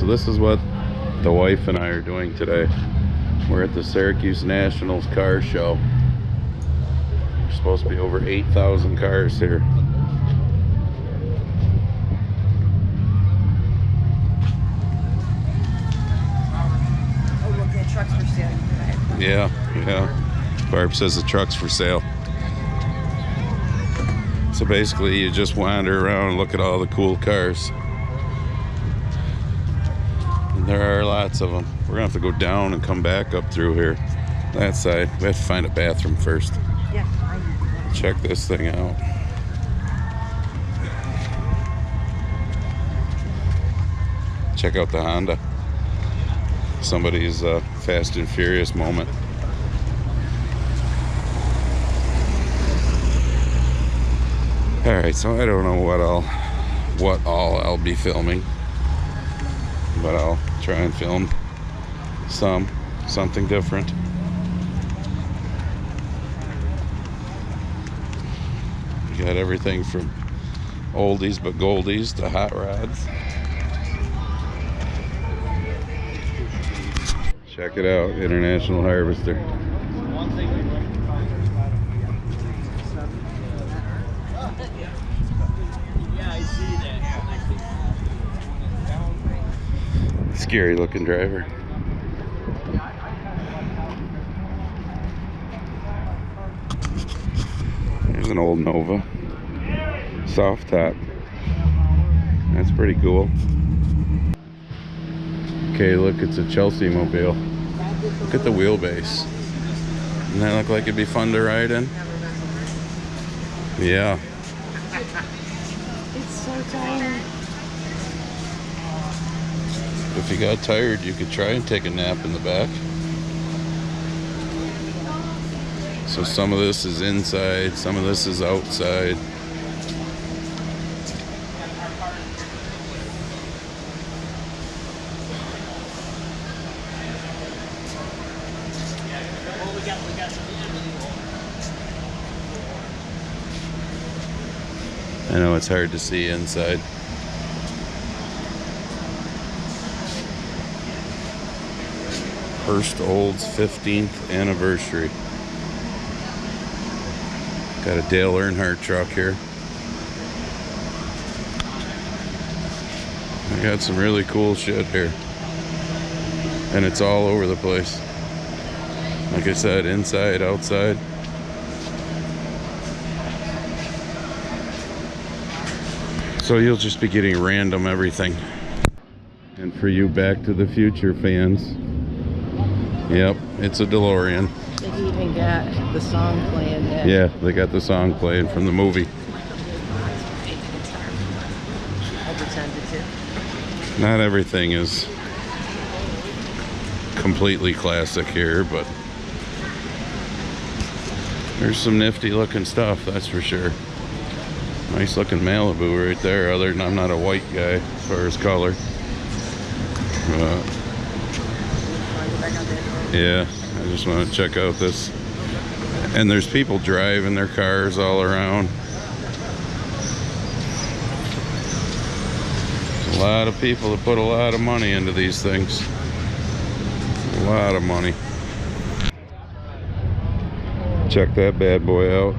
So this is what the wife and I are doing today. We're at the Syracuse Nationals car show. There's supposed to be over 8,000 cars here. Oh, look at trucks for sale. Yeah. Barb says the truck's for sale. So basically you just wander around and look at all the cool cars. And there are lots of them. We're gonna have to go down and come back up through here. That side. We have to find a bathroom first. Yeah. Check this thing out. Check out the Honda. Somebody's Fast and Furious moment. Alright, so I don't know what all I'll be filming, but I'll try and film something different. You got everything from oldies but goldies to hot rods. Check it out, International Harvester. Scary looking driver. There's an old Nova. Soft top. That's pretty cool. Okay, look, it's a Chelsea mobile. Look at the wheelbase. Doesn't that look like it'd be fun to ride in? Yeah. It's so tired. If you got tired, you could try and take a nap in the back. So some of this is inside, some of this is outside. I know it's hard to see inside. Hearst Old's 15th anniversary. Got a Dale Earnhardt truck here. I got some really cool shit here. And it's all over the place. Like I said, inside, outside. So you'll just be getting random everything. And for you Back to the Future fans, yep, it's a DeLorean. They even got the song playing there. Yeah, they got the song playing from the movie. I'll pretend it to. Not everything is completely classic here, but there's some nifty looking stuff, that's for sure. Nice looking Malibu right there, other than I'm not a white guy as far as color. Yeah, I just want to check out this. And there's people driving their cars all around. There's a lot of people that put a lot of money into these things. A lot of money. Check that bad boy out.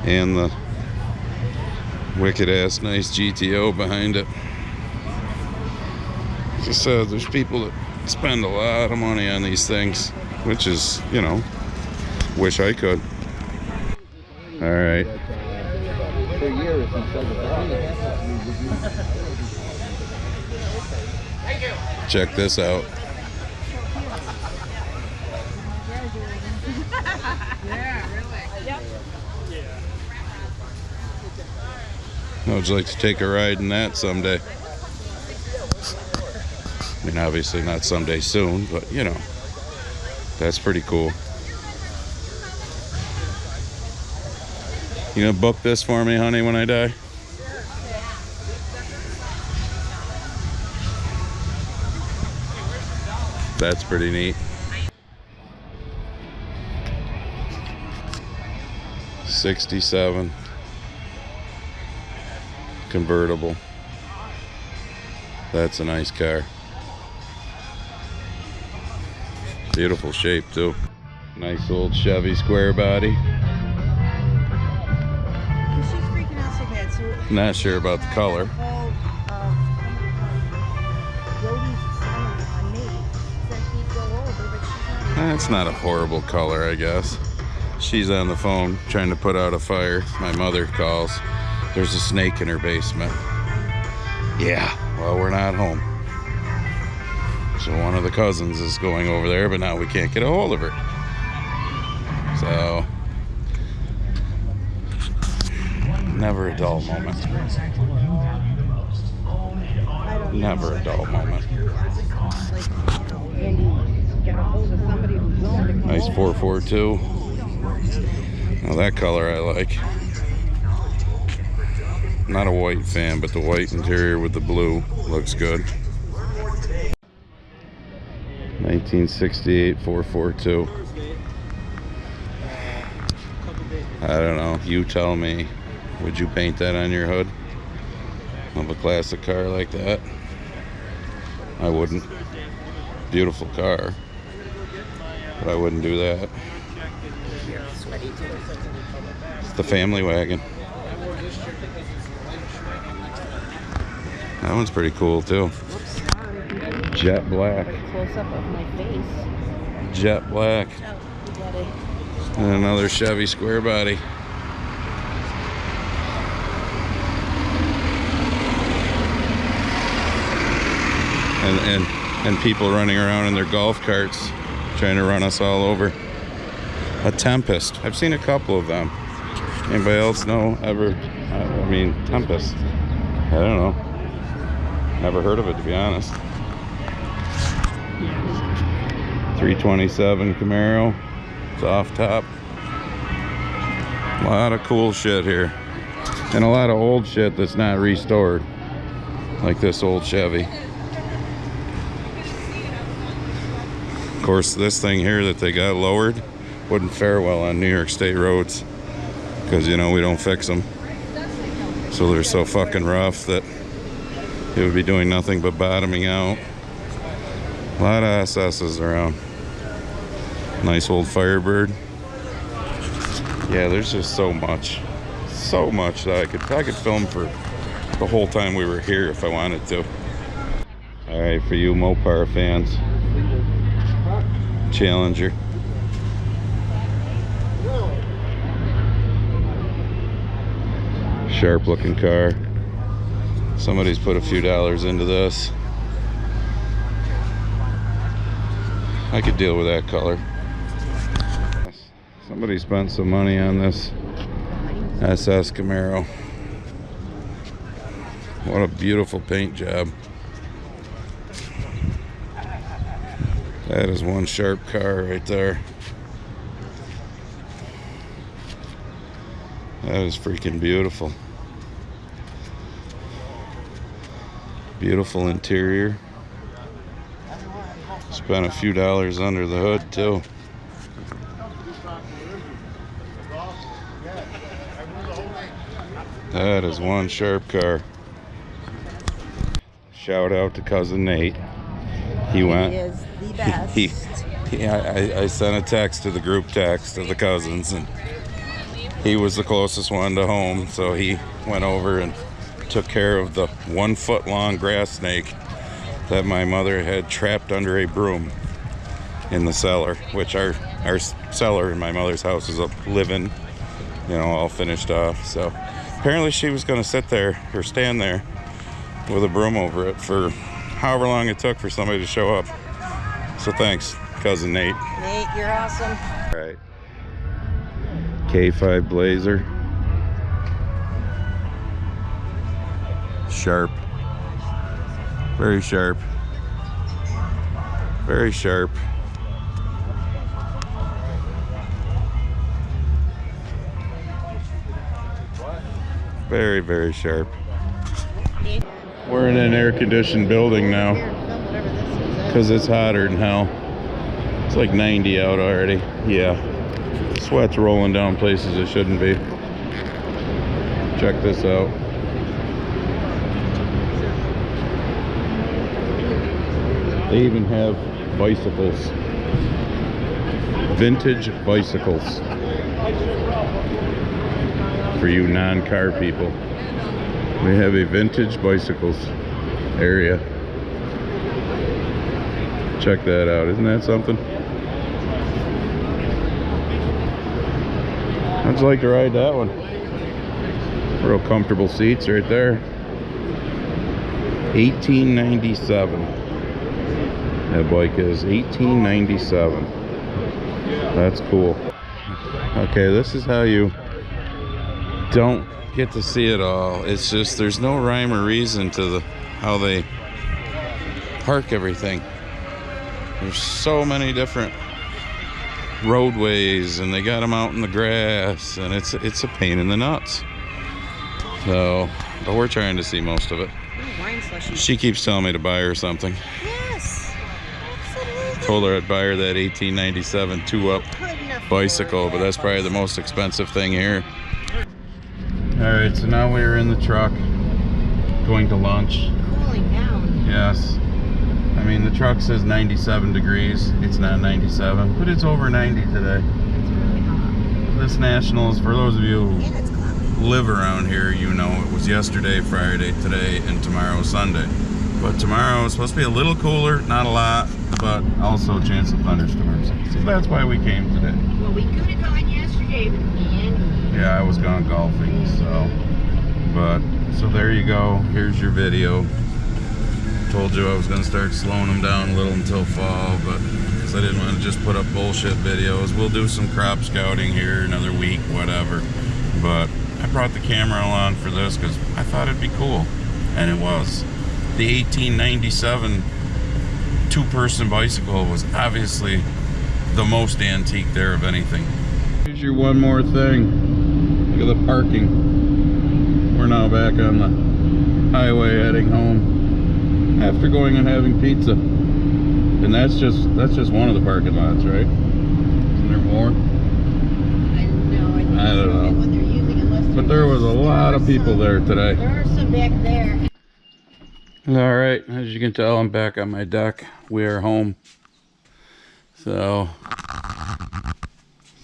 And the wicked ass nice GTO behind it. As I said, there's people that spend a lot of money on these things, which is, you know, wish I could. All right. Check this out. Yeah, really. Yep. I would like to take a ride in that someday. I mean, obviously not someday soon, but you know, that's pretty cool. You gonna book this for me, honey, when I die? That's pretty neat. 67. convertible. That's a nice car. Beautiful shape too. Nice old Chevy square body. She's freaking out so bad. So Not sure about the color. That's not a horrible color, I guess. She's on the phone trying to put out a fire. My mother calls. There's a snake in her basement. Yeah, well, we're not home. So one of the cousins is going over there, but now we can't get a hold of her. So, never a dull moment. Never a dull moment. Nice 442. Now that color I like. Not a white fan, but the white interior with the blue looks good. 1968 442. I don't know. You tell me. Would you paint that on your hood of a classic car like that? I wouldn't. Beautiful car, but I wouldn't do that. It's the family wagon. That one's pretty cool too. Jet black. Close up of my face. Jet black. And another Chevy square body. And people running around in their golf carts trying to run us all over. A Tempest. I've seen a couple of them. Anybody else know ever? I mean, Tempest. I don't know. Never heard of it, to be honest. 327 Camaro. It's off top. A lot of cool shit here. And a lot of old shit that's not restored. Like this old Chevy. Of course, this thing here that they got lowered wouldn't fare well on New York State roads. Because, you know, we don't fix them. So they're so fucking rough that it would be doing nothing but bottoming out. A lot of SS's around. Nice old Firebird. Yeah, there's just so much that I could film for the whole time we were here if I wanted to. All right, for you Mopar fans, Challenger. Sharp looking car. Somebody's put a few dollars into this. I could deal with that color. Somebody spent some money on this SS Camaro. What a beautiful paint job. That is one sharp car right there. That is freaking beautiful. Beautiful interior. Spent a few dollars under the hood too. That is one sharp car. Shout out to cousin Nate. He went. He is the best. I sent a text to the group text of the cousins, and he was the closest one to home, so he went over and took care of the 1 foot long grass snake that my mother had trapped under a broom in the cellar, which our cellar in my mother's house is a living, you know, all finished off. So apparently she was going to sit there or stand there with a broom over it for however long it took for somebody to show up. So thanks, cousin Nate. Nate, you're awesome. All right. K5 Blazer. Sharp. Very sharp. Very sharp. Very, very sharp. We're in an air-conditioned building now because it's hotter than hell. It's like 90 out already. Yeah. Sweat's rolling down places it shouldn't be. Check this out. They even have bicycles. Vintage bicycles. For you non-car people. We have a vintage bicycles area. Check that out. Isn't that something? I'd like to ride that one. Real comfortable seats right there. 1897. That bike is 1897. That's cool. Okay, this is how you don't get to see it all. It's just there's no rhyme or reason to how they park everything. There's so many different roadways, and they got them out in the grass, and it's a pain in the nuts. So, but we're trying to see most of it. She keeps telling me to buy her something. Yes, absolutely. Told her I'd buy her that 1897 2-up bicycle, but that's probably the most expensive thing here. Alright, so now we're in the truck going to lunch. Cooling down. Yes. I mean, the truck says 97 degrees. It's not 97, but it's over 90 today. It's really hot. This Nationals, for those of you And it's cloudy. who live around here, you know it was yesterday, Friday, today, and tomorrow, Sunday. But tomorrow is supposed to be a little cooler, not a lot, but also a chance of thunderstorms. So that's why we came today. Well, we could have gone yesterday, but man. Yeah, I was gone golfing, so there you go. Here's your video. Told you I was gonna start slowing them down a little until fall, but because I didn't want to just put up bullshit videos. We'll do some crop scouting here another week, whatever. But I brought the camera along for this because I thought it'd be cool, and it was. The 1897 two-person bicycle was obviously the most antique there of anything. Here's your one more thing. Look at the parking. We're now back on the highway heading home after going and having pizza. And that's just one of the parking lots, right? Isn't there more? I don't know. What they're using, unless But there was a lot of people there today. There are some back there. All right, as you can tell, I'm back on my deck. We are home. So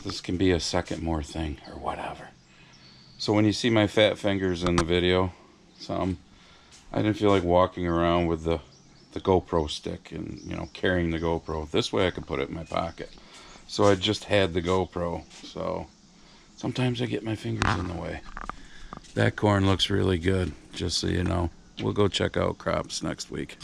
this can be a second more thing or whatever. So when you see my fat fingers in the video, I didn't feel like walking around with the GoPro stick and, you know, carrying the GoPro. This way I could put it in my pocket. So I just had the GoPro. So sometimes I get my fingers in the way. That corn looks really good, just so you know. We'll go check out crops next week.